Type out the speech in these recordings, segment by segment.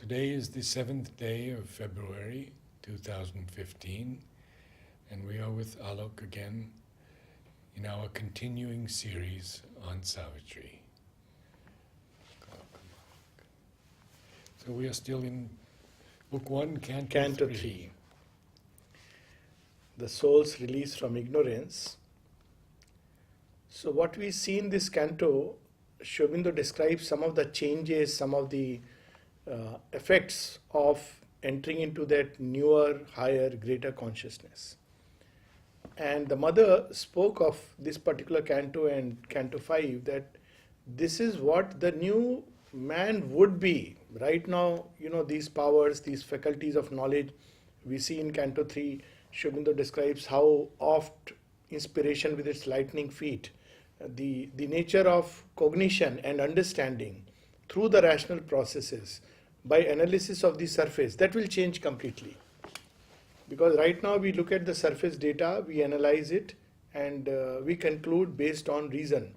Today is the 7th day of February 2015, and we are with Alok again in our continuing series on Savitri. So we are still in Book 1, Canto 3. The soul's release from ignorance. So what we see in this canto, Aurobindo describes some of the changes, some of the effects of entering into that newer, higher, greater consciousness. And the mother spoke of this particular canto and Canto 5 that this is what the new man would be. Right now, these powers, these faculties of knowledge, we see in Canto 3, Aurobindo describes how oft inspiration with its lightning feet, the nature of cognition and understanding through the rational processes, by analysis of the surface, that will change completely. Because right now we look at the surface data, we analyze it, and we conclude based on reason.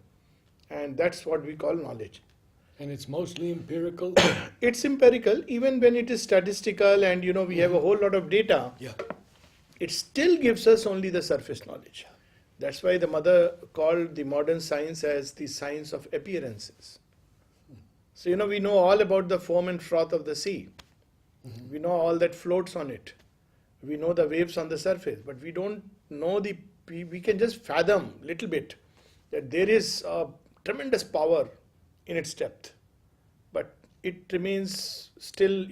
And that's what we call knowledge. And it's mostly empirical? It's empirical, even when it is statistical and we have a whole lot of data. Yeah. It still gives us only the surface knowledge. That's why the mother called the modern science as the science of appearances. So, we know all about the foam and froth of the sea. Mm-hmm. We know all that floats on it. We know the waves on the surface, but we don't know we can just fathom a little bit that there is a tremendous power in its depth. But it remains still,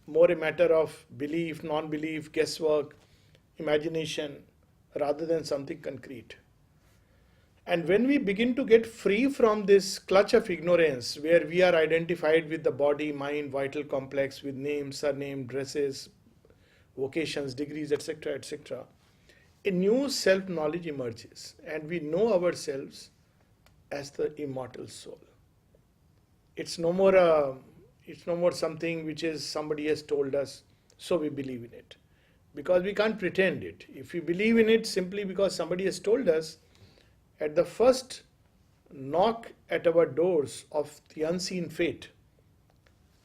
more a matter of belief, non-belief, guesswork, imagination, rather than something concrete. And when we begin to get free from this clutch of ignorance, where we are identified with the body, mind, vital complex, with name, surname, dresses, vocations, degrees, etc., etc., a new self-knowledge emerges, and we know ourselves as the immortal soul. It's no more something which is somebody has told us, so we believe in it. Because we can't pretend it. If we believe in it simply because somebody has told us, at the first knock at our doors of the unseen fate,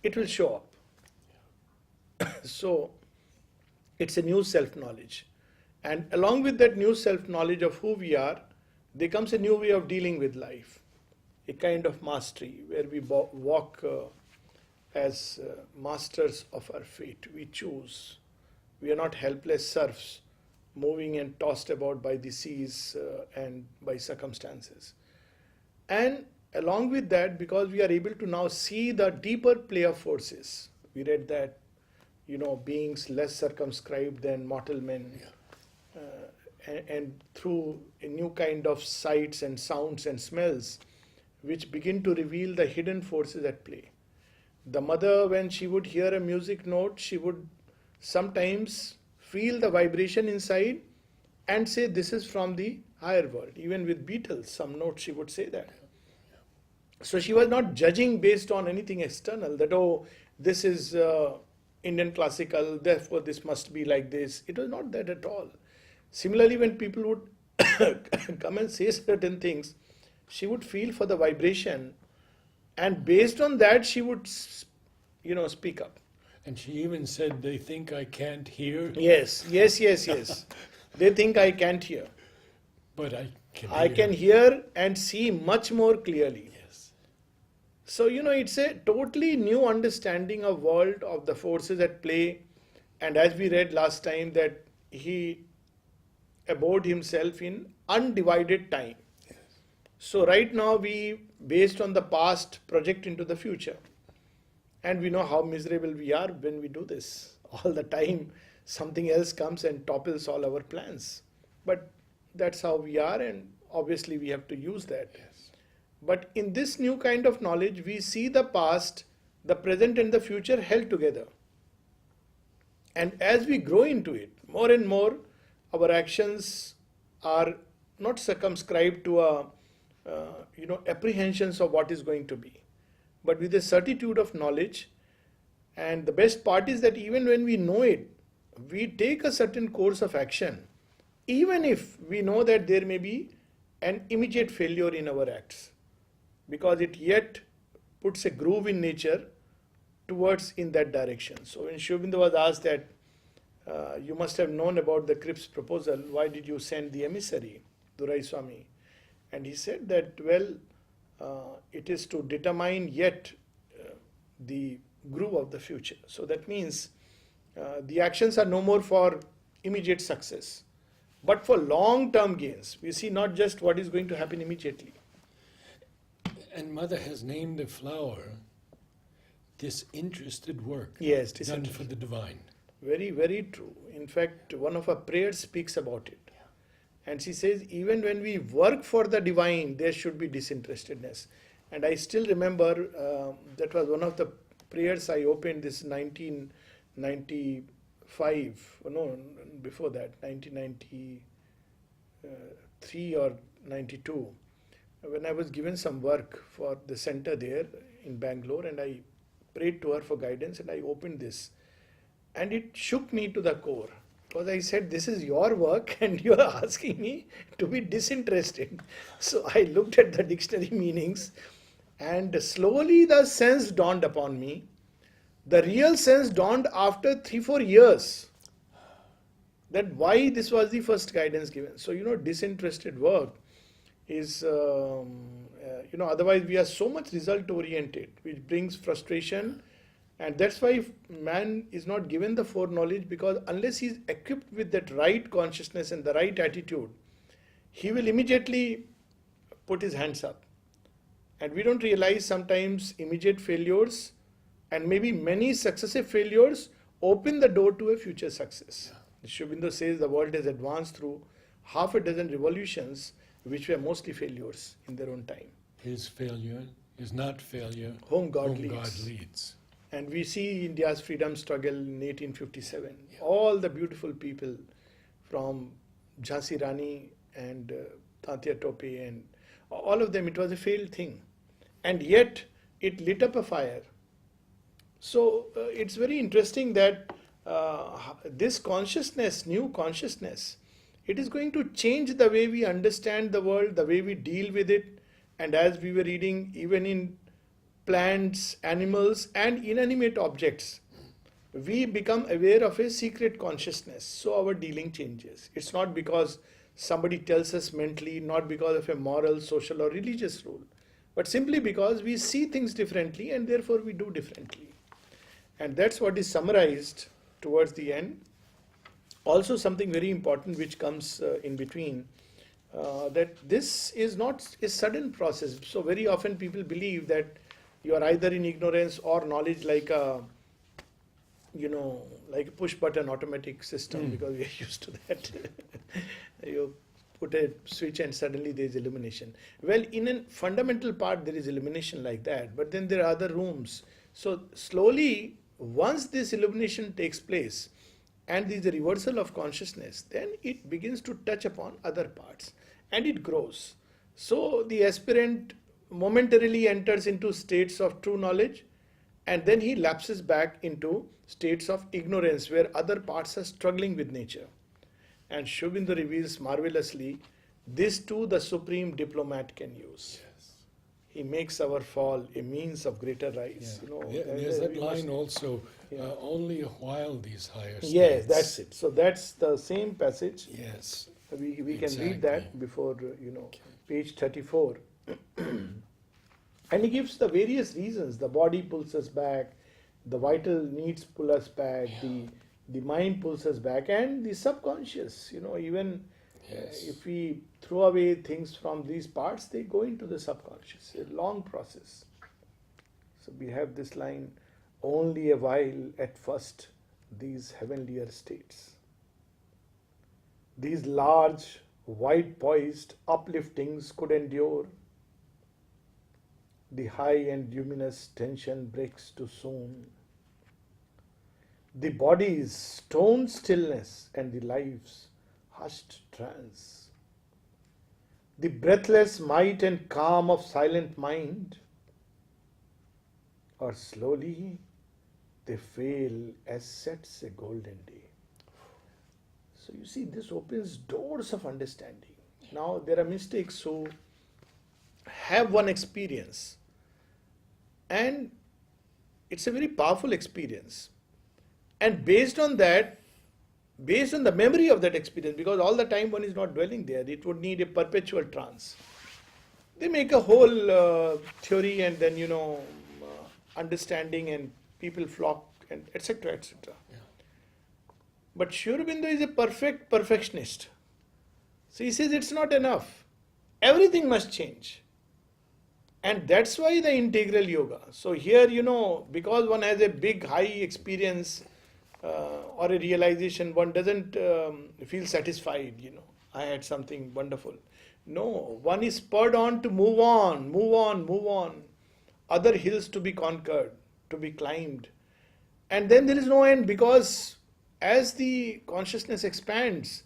it will show up. So, it's a new self-knowledge. And along with that new self-knowledge of who we are, there comes a new way of dealing with life. A kind of mastery where we walk as masters of our fate. We choose. We are not helpless serfs moving and tossed about by the seas and by circumstances. And along with that, because we are able to now see the deeper play of forces, we read that, beings less circumscribed than mortal men, and through a new kind of sights and sounds and smells, which begin to reveal the hidden forces at play. The mother, when she would hear a music note, she would sometimes feel the vibration inside and say this is from the higher world. Even with Beatles, some notes she would say that. So she was not judging based on anything external, that this is Indian classical, therefore this must be like this. It was not that at all. Similarly, when people would come and say certain things, she would feel for the vibration, and based on that she would speak up. And she even said, they think I can't hear. Yes. They think I can't hear. But I can hear. I can hear and see much more clearly. Yes. So, it's a totally new understanding of world, of the forces at play. And as we read last time, that he abode himself in undivided time. Yes. So right now we, based on the past, project into the future. And we know how miserable we are when we do this. All the time, something else comes and topples all our plans. But that's how we are, and obviously we have to use that. Yes. But in this new kind of knowledge, we see the past, the present and the future held together. And as we grow into it, more and more, our actions are not circumscribed to apprehensions of what is going to be, but with a certitude of knowledge. And the best part is that even when we know it, we take a certain course of action, even if we know that there may be an immediate failure in our acts, because it yet puts a groove in nature towards in that direction. So when Aurobindo was asked that you must have known about the Cripps proposal, why did you send the emissary, Durai Swami? And he said that, well, it is to determine yet the groove of the future. So that means the actions are no more for immediate success, but for long-term gains. We see not just what is going to happen immediately. And Mother has named the flower disinterested work. Yes, done disinterested. for the divine. Very, very true. In fact, one of her prayers speaks about it. And she says, even when we work for the divine, there should be disinterestedness. And I still remember that was one of the prayers I opened this 1995, no, before that, 1993 or 92, when I was given some work for the center there in Bangalore, and I prayed to her for guidance, and I opened this. And it shook me to the core. Because I said, this is your work and you are asking me to be disinterested. So I looked at the dictionary meanings, and slowly the sense dawned upon me. The real sense dawned after 3-4 years. That why this was the first guidance given. So, disinterested work is, otherwise we are so much result oriented, which brings frustration. And that's why man is not given the foreknowledge, because unless he is equipped with that right consciousness and the right attitude, he will immediately put his hands up. And we don't realize sometimes immediate failures and maybe many successive failures open the door to a future success. Aurobindo says the world has advanced through half a dozen revolutions which were mostly failures in their own time. His failure is not failure. Whom God God leads. leads. And we see India's freedom struggle in 1857. All the beautiful people from Jhansi Rani and Tantia Tope and all of them, it was a failed thing. And yet it lit up a fire. So it's very interesting that this consciousness, new consciousness, it is going to change the way we understand the world, the way we deal with it. And as we were reading, even in plants, animals, and inanimate objects, we become aware of a secret consciousness. So our dealing changes. It's not because somebody tells us mentally, not because of a moral, social, or religious rule, but simply because we see things differently and therefore we do differently. And that's what is summarized towards the end. Also, something very important which comes in between, that this is not a sudden process. So very often people believe that you are either in ignorance or knowledge, like a like a push button automatic system, because we are used to that. You put a switch and suddenly there is illumination. Well, in a fundamental part there is illumination like that, but then there are other rooms. So slowly, once this illumination takes place and there is a reversal of consciousness, then it begins to touch upon other parts and it grows. So the aspirant momentarily enters into states of true knowledge, and then he lapses back into states of ignorance where other parts are struggling with nature. And Aurobindo reveals marvelously, this too the supreme diplomat can use. Yes. He makes our fall a means of greater rise. Yeah. There's that we line must- also, Yeah. Only a while these higher states. Yes, that's it. So that's the same passage. Yes. We can Exactly. read that before, page 34. And he gives the various reasons. The body pulls us back, the vital needs pull us back, the mind pulls us back, and the subconscious, even Yes. if we throw away things from these parts, they go into the subconscious. A long process. So we have this line, only a while at first these heavenlier states. These large, wide poised upliftings could endure. The high and luminous tension breaks too soon. The body's stone stillness and the life's hushed trance. The breathless might and calm of silent mind, or slowly they fail as sets a golden day. So you see, this opens doors of understanding. Now there are mystics who have one experience and it's a very powerful experience. And based on that, based on the memory of that experience, because all the time one is not dwelling there, it would need a perpetual trance. They make a whole theory, and then understanding, and people flock, and etc. etc. Yeah. But Aurobindo is a perfectionist. So he says it's not enough. Everything must change. And that's why the integral yoga. So here, because one has a big, high experience or a realization, one doesn't feel satisfied, I had something wonderful. No, one is spurred on to move on, move on, move on. Other hills to be conquered, to be climbed. And then there is no end, because as the consciousness expands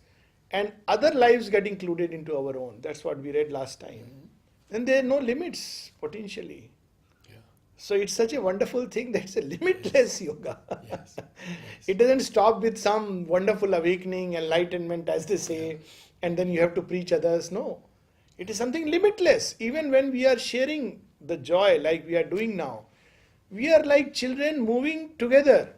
and other lives get included into our own, that's what we read last time, then there are no limits potentially. Yeah. So it's such a wonderful thing that it's a limitless yoga. Yes. Yes. It doesn't stop with some wonderful awakening, enlightenment, as they say, and then you have to preach others. No. It is something limitless. Even when we are sharing the joy like we are doing now, we are like children moving together.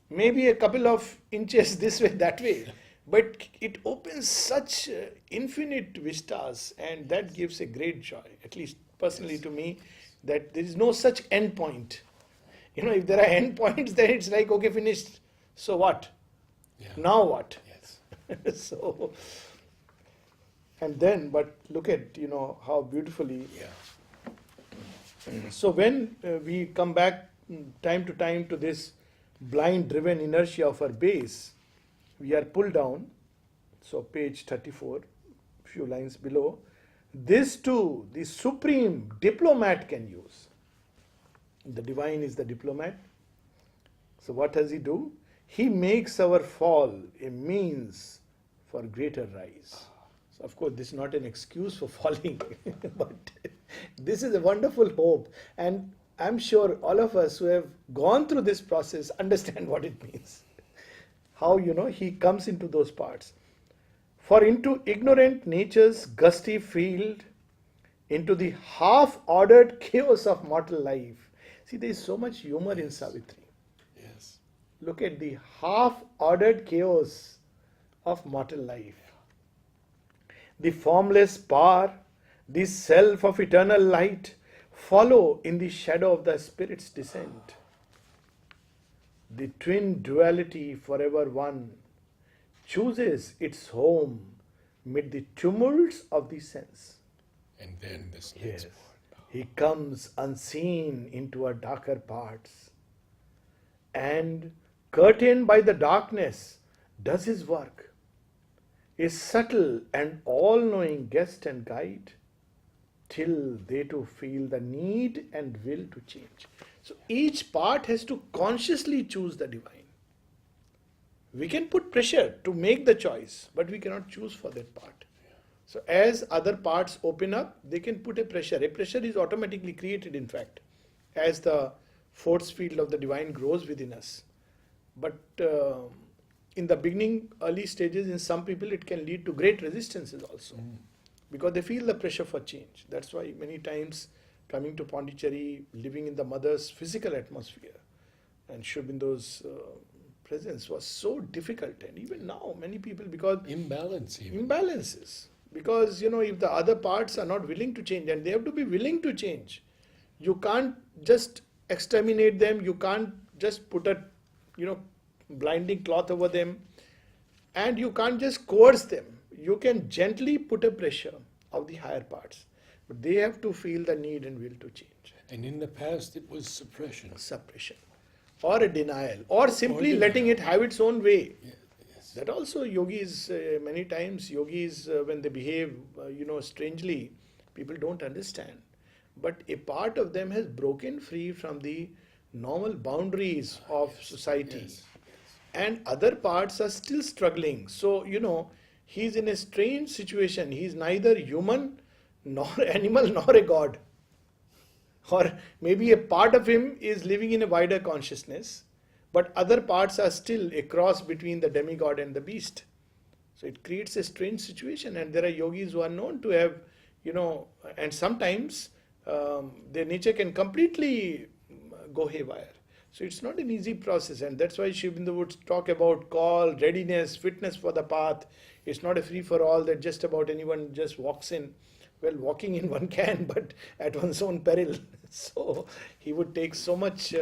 Maybe a couple of inches this way, that way. But it opens such infinite vistas, and that gives a great joy, at least personally to me, that there is no such end point. If there are end points, then it's like, okay, finished. So what? Yeah. Now what? Yes. So, and then, but look at, how beautifully. Yeah. So when we come back time to time to this blind driven inertia of our base, we are pulled down. So page 34, few lines below. This too, the supreme diplomat can use. The divine is the diplomat. So what does he do? He makes our fall a means for greater rise. So of course, this is not an excuse for falling, but this is a wonderful hope. And I'm sure all of us who have gone through this process understand what it means. How, he comes into those parts. For into ignorant nature's gusty field, into the half-ordered chaos of mortal life. See, there is so much humor in Savitri. Yes. Look at the half-ordered chaos of mortal life. The formless power, the self of eternal light, follow in the shadow of the Spirit's descent. The twin duality forever one chooses its home mid the tumults of the sense. And then this next Yes. part. He comes unseen into our darker parts, and curtained by the darkness does his work, a subtle and all-knowing guest and guide, till they too feel the need and will to change. So each part has to consciously choose the divine. We can put pressure to make the choice, but we cannot choose for that part. So as other parts open up, they can put a pressure. A pressure is automatically created, in fact, as the force field of the divine grows within us. But in the beginning, early stages, in some people, it can lead to great resistances also. Because they feel the pressure for change. That's why many times coming to Pondicherry, living in the mother's physical atmosphere, and Aurobindo's presence was so difficult. And even now, many people, because Imbalance even. imbalances. Because, if the other parts are not willing to change, and they have to be willing to change. You can't just exterminate them. You can't just put a, blinding cloth over them. And you can't just coerce them. You can gently put a pressure of the higher parts. But they have to feel the need and will to change. And in the past, it was suppression. Suppression. Or a denial. Or simply denial. letting it have its own way. Yeah, yes. That also yogis, many times yogis, when they behave, strangely, people don't understand. But a part of them has broken free from the normal boundaries of society. Yes. And other parts are still struggling. So, he's in a strange situation. He's neither human, nor animal, nor a god. Or maybe a part of him is living in a wider consciousness, but other parts are still a cross between the demigod and the beast. So it creates a strange situation, and there are yogis who are known to have, and sometimes their nature can completely go haywire. So it's not an easy process, and that's why Aurobindo would talk about call, readiness, fitness for the path. It's not a free for all that just about anyone just walks in. Well, walking in one can, but at one's own peril. So he would take so much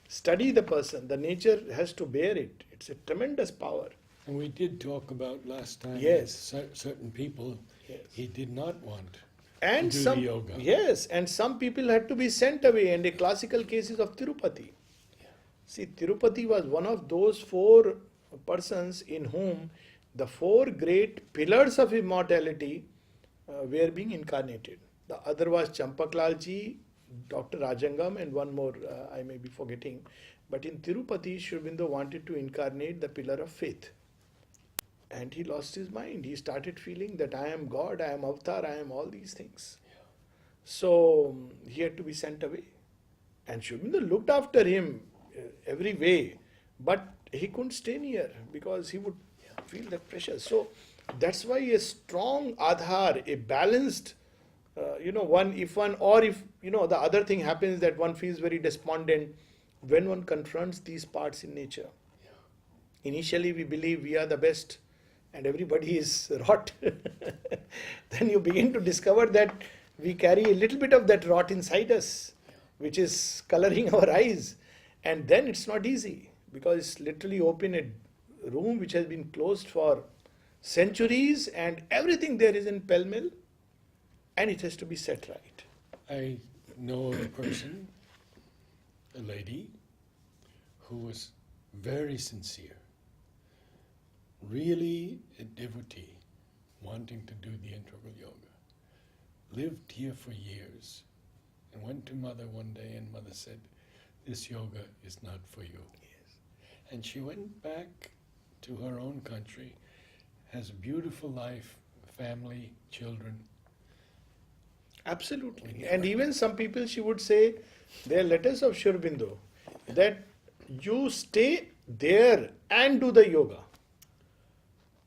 study the person. The nature has to bear it. It's a tremendous power. And we did talk about last time Yes. that certain people Yes. he did not want And to do some the yoga. yes, and some people had to be sent away. And a classical case is of Tirupati. See, Tirupati was one of those four persons in whom the four great pillars of immortality were being incarnated. The other was Champaklalji, Dr. Rajangam, and one more I may be forgetting. But in Tirupati, Aurobindo wanted to incarnate the pillar of faith. And he lost his mind. He started feeling that I am God, I am Avatar, I am all these things. So he had to be sent away. And Aurobindo looked after him every way, but he couldn't stay near because he would feel that pressure. So that's why a strong adhar, a balanced, if the other thing happens that one feels very despondent when one confronts these parts in nature. Initially, we believe we are the best and everybody is rot. Then you begin to discover that we carry a little bit of that rot inside us, which is coloring our eyes. And then it's not easy because it's literally open a room which has been closed for centuries and everything there is in pell-mell and it has to be set right. I know of a person, a lady, who was very sincere, really a devotee, wanting to do the integral yoga, lived here for years, and went to mother one day and mother said, "This yoga is not for you." Yes. And she went back to her own country, has a beautiful life, family, children. Absolutely. And even some people, she would say, their letters of Aurobindo, that you stay there and do the yoga.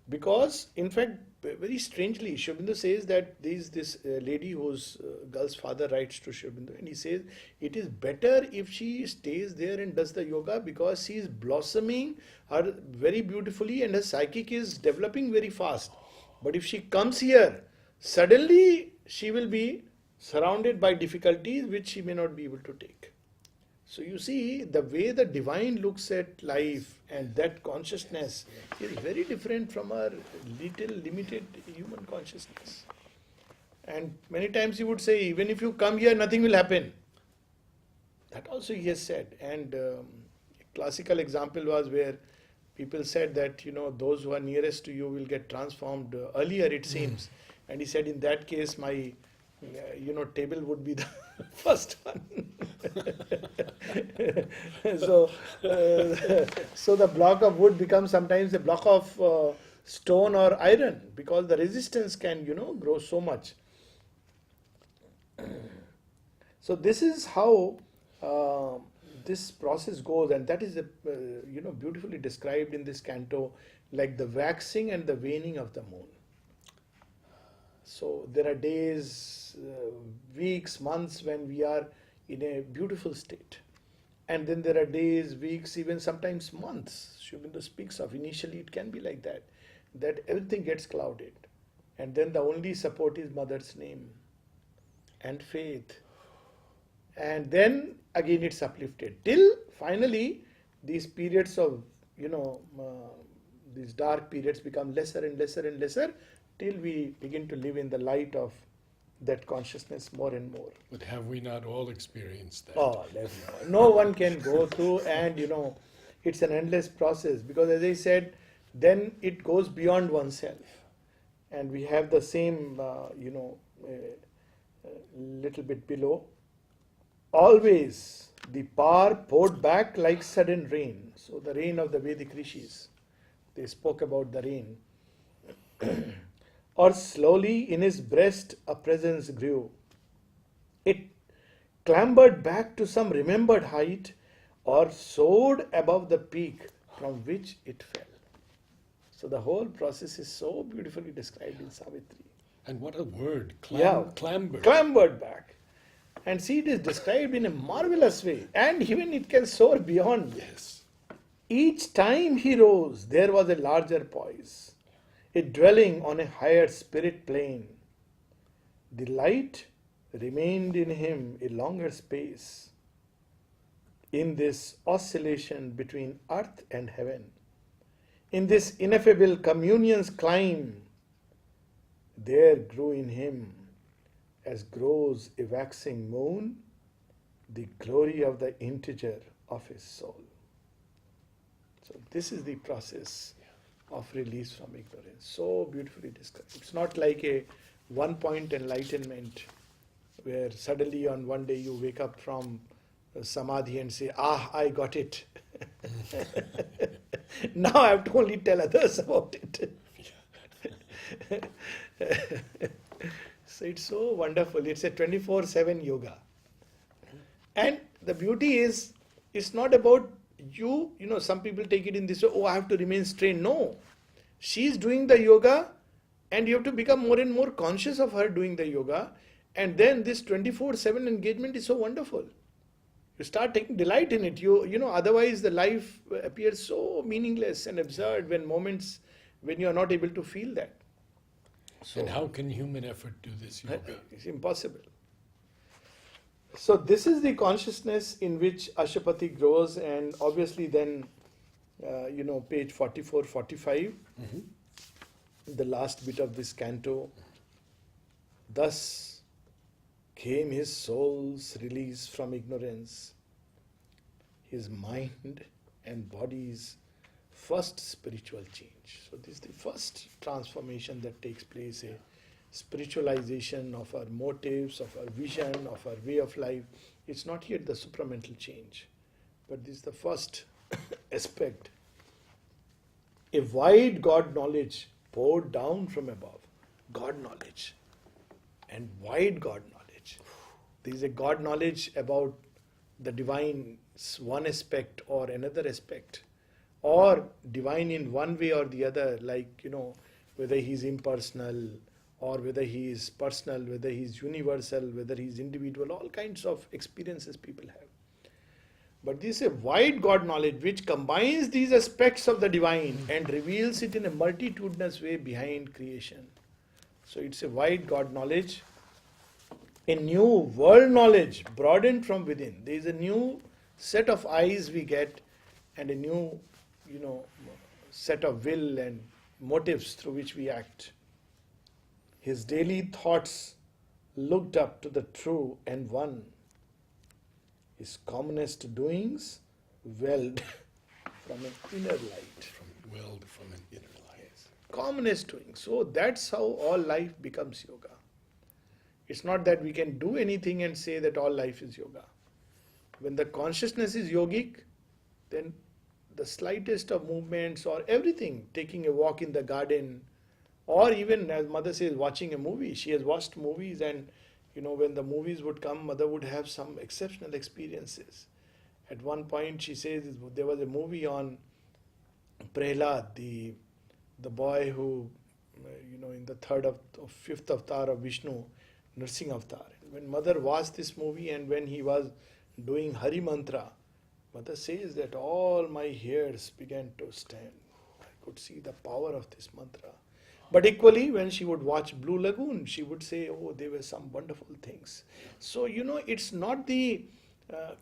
Because, in fact, very strangely, Aurobindo says that there is this lady whose girl's father writes to Aurobindo, and he says it is better if she stays there and does the yoga because she is blossoming her very beautifully and her psychic is developing very fast. But if she comes here, suddenly she will be surrounded by difficulties which she may not be able to take. So you see, the way the divine looks at life and that consciousness is very different from our little limited human consciousness. And many times he would say, even if you come here, nothing will happen. That also he has said. And a classical example was where people said that, those who are nearest to you will get transformed earlier, it seems. And he said, in that case, my table would be the first one. So the block of wood becomes sometimes a block of stone or iron because the resistance can, grow so much. So this is how this process goes, and that is beautifully described in this canto, like the waxing and the waning of the moon. So there are days, weeks, months when we are in a beautiful state. And then there are days, weeks, even sometimes months. Aurobindo speaks of, initially it can be like that everything gets clouded. And then the only support is mother's name and faith. And then again it's uplifted. Till finally these periods of, these dark periods become lesser and lesser and lesser, till we begin to live in the light of that consciousness more and more. But have we not all experienced that? Oh, no one can go through, and it's an endless process because, as I said, then it goes beyond oneself. And we have the same, little bit below. Always the power poured back like sudden rain. So the rain of the Vedic rishis, they spoke about the rain. Or slowly in his breast a presence grew. It clambered back to some remembered height or soared above the peak from which it fell. So the whole process is so beautifully described in Savitri. And what a word, clambered. Clambered back. And see, it is described in a marvelous way, and even it can soar beyond. Yes. Each time he rose, there was a larger poise, a dwelling on a higher spirit plane. The light remained in him a longer space. In this oscillation between earth and heaven, in this ineffable communion's climb, there grew in him, as grows a waxing moon, the glory of the integer of his soul. So this is the process of release from ignorance. So beautifully described. It's not like a one-point enlightenment where suddenly on one day you wake up from samadhi and say, I got it. Now I have to only tell others about it. So it's so wonderful. It's a 24/7 yoga. And the beauty is, it's not about you, some people take it in this way, I have to remain straight. No. She's doing the yoga and you have to become more and more conscious of her doing the yoga. And then this 24/7 engagement is so wonderful. You start taking delight in it. Otherwise the life appears so meaningless and absurd when you are not able to feel that. So, and how can human effort do this yoga? It's impossible. So this is the consciousness in which Ashapati grows, and obviously then, page 44, 45, the last bit of this canto. Thus came his soul's release from ignorance, his mind and body's first spiritual change. So this is the first transformation that takes place, a spiritualization of our motives, of our vision, of our way of life. It's not yet the supramental change, but this is the first aspect. A wide God knowledge poured down from above. God knowledge and wide God knowledge. There is a God knowledge about the divine's one aspect or another aspect, or divine in one way or the other, like, whether he is impersonal or whether he is personal, whether he is universal, whether he is individual, all kinds of experiences people have. But this is a wide God knowledge which combines these aspects of the divine and reveals it in a multitudinous way behind creation. So it's a wide God knowledge, a new world knowledge broadened from within. There is a new set of eyes we get and a new set of will and motives through which we act. His daily thoughts looked up to the true and one. His commonest doings welled from an inner light. Welled from an inner light. Commonest doings. So that's how all life becomes yoga. It's not that we can do anything and say that all life is yoga. When the consciousness is yogic, then the slightest of movements or everything, taking a walk in the garden, or even, as mother says, watching a movie. She has watched movies, and when the movies would come, mother would have some exceptional experiences. At one point she says there was a movie on Prahlad, the boy who, in the fifth avatar of Vishnu, Nursing avatar. When mother watched this movie and when he was doing Hari Mantra, mother says that all my hairs began to stand. I could see the power of this mantra. But equally, when she would watch Blue Lagoon, she would say, there were some wonderful things. So, it's not the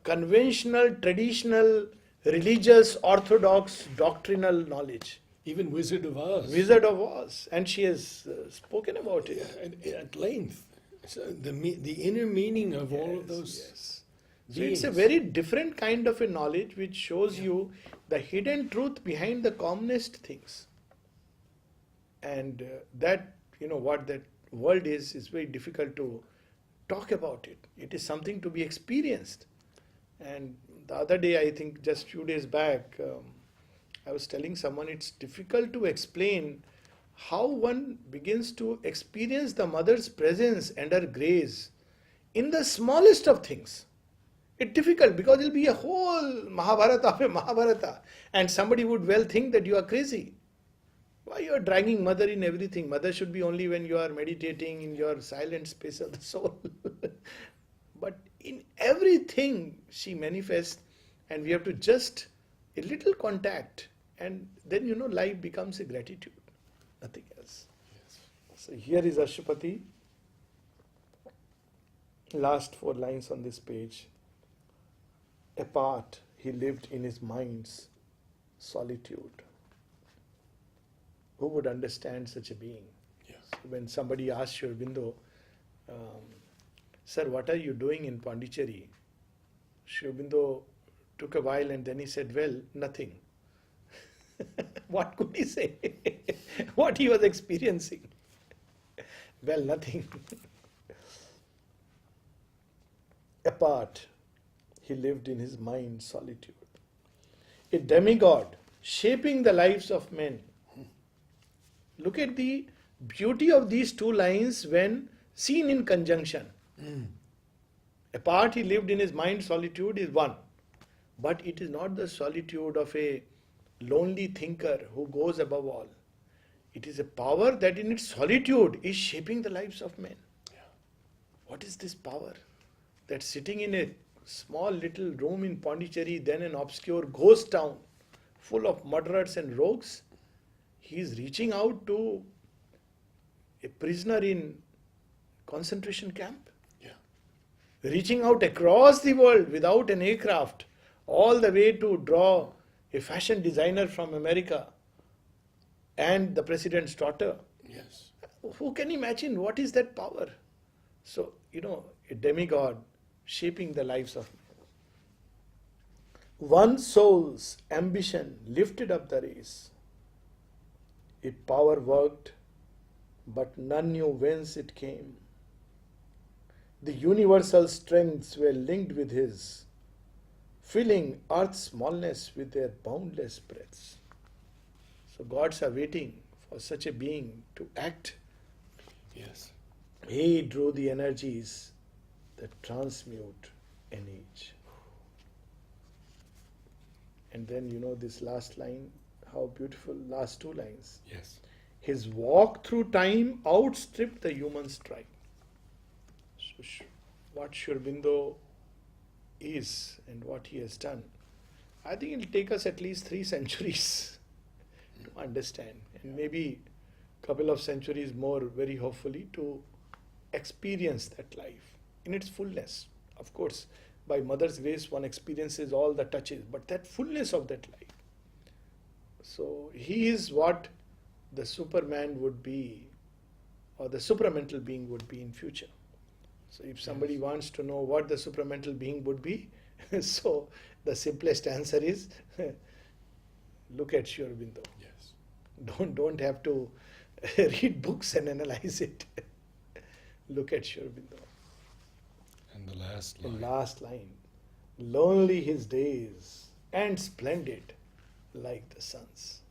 conventional, traditional, religious, orthodox, doctrinal knowledge. Even Wizard of Oz. Wizard of Oz. And she has spoken about it. At length. So the inner meaning of all of those. Yes. So it's a very different kind of a knowledge which shows you the hidden truth behind the commonest things. And that, what that world is very difficult to talk about it. It is something to be experienced. And the other day, I think just few days back, I was telling someone it's difficult to explain how one begins to experience the mother's presence and her grace in the smallest of things. It's difficult because it'll be a whole Mahabharata, and somebody would well think that you are crazy. Why you are dragging mother in everything? Mother should be only when you are meditating in your silent space of the soul. But everything she manifests, and we have to just a little contact, and then life becomes a gratitude, nothing else. Yes. So here is Ashwapati. Last 4 lines on this page. Apart, he lived in his mind's solitude. Who would understand such a being? Yes. When somebody asked Aurobindo, Sir, what are you doing in Pondicherry? Aurobindo took a while and then he said, well, nothing. What could he say? What he was experiencing? Well, nothing. Apart, he lived in his mind solitude. A demigod shaping the lives of men. Look at the beauty of these 2 lines when seen in conjunction. Apart, he lived in his mind solitude is one. But it is not the solitude of a lonely thinker who goes above all. It is a power that in its solitude is shaping the lives of men. Yeah. What is this power? That sitting in a small little room in Pondicherry, then an obscure ghost town full of murderers and rogues, he is reaching out to a prisoner in concentration camp, Yeah. reaching out across the world without an aircraft, all the way to draw a fashion designer from America and the president's daughter. Yes. Who can imagine what is that power? So, a demigod shaping the lives of men. One soul's ambition lifted up the race. Its power worked, but none knew whence it came. The universal strengths were linked with his, filling earth's smallness with their boundless breadths. So gods are waiting for such a being to act. Yes. He drew the energies that transmute an age. And then this last line, how beautiful, last 2 lines. Yes. His walk through time outstripped the human stride. So what Aurobindo is and what he has done, I think it will take us at least 3 centuries to understand, and maybe a couple of centuries more, very hopefully, to experience that life in its fullness. Of course, by Mother's grace, one experiences all the touches, but that fullness of that life. So he is what the Superman would be, or the supramental being would be in future. So if somebody wants to know what the supramental being would be, so the simplest answer is look at Aurobindo. Yes. Don't have to read books and analyze it. Look at Aurobindo. And the last The line. last line. Lonely his days and splendid like the sun's.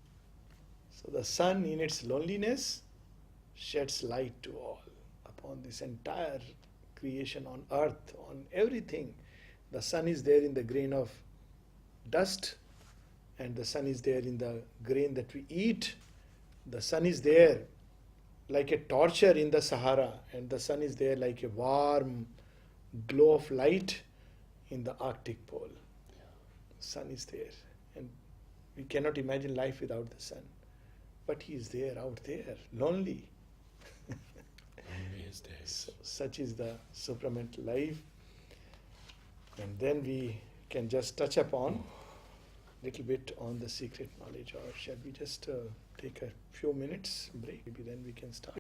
So the sun in its loneliness sheds light to all upon this entire creation on earth, on everything. The sun is there in the grain of dust, and the sun is there in the grain that we eat. The sun is there like a torture in the Sahara, and the sun is there like a warm glow of light in the Arctic pole. Sun is there, and we cannot imagine life without the sun. But he is there, out there, lonely. Only his days. So, such is the supramental life. And then we can just touch upon little bit on the secret knowledge, or shall we just take a few minutes break? Maybe then we can start.